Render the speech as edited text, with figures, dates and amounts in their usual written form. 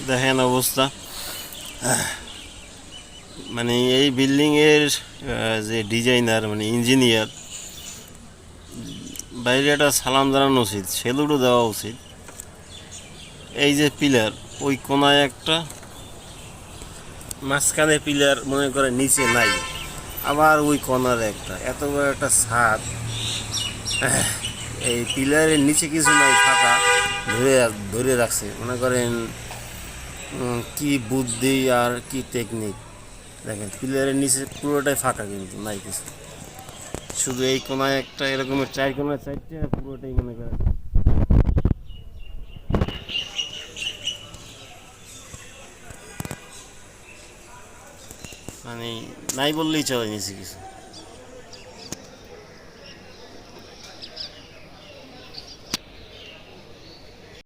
দেখেন অবস্থা। মানে এই বিল্ডিংয়ের যে ডিজাইনার মানে ইঞ্জিনিয়ার, বাইরে একটা সালাম জানানো উচিত, সেলুটও দেওয়া উচিত। এই যে পিলার, ওই কোনায় একটা, মাঝখানে পিলার মনে করে নিচে নাই, আবার ওই কর্নার একটা, এত বড় একটা ছাদ, এই পিলারের নিচে কিছু নাই, ফাঁকা, ধরে ধরে রাখছে। মনে করেন কি বুদ্ধি আর কি টেকনিক। দেখেন পিলারের নিচে পুরোটাই ফাঁকা, কিন্তু নাই কিছু, শুধু এই কোনায় একটা এরকমের চার কোনায় চারটে, পুরোটাই মনে করেন মানে নাই বললেই চলে নিচে কিছু।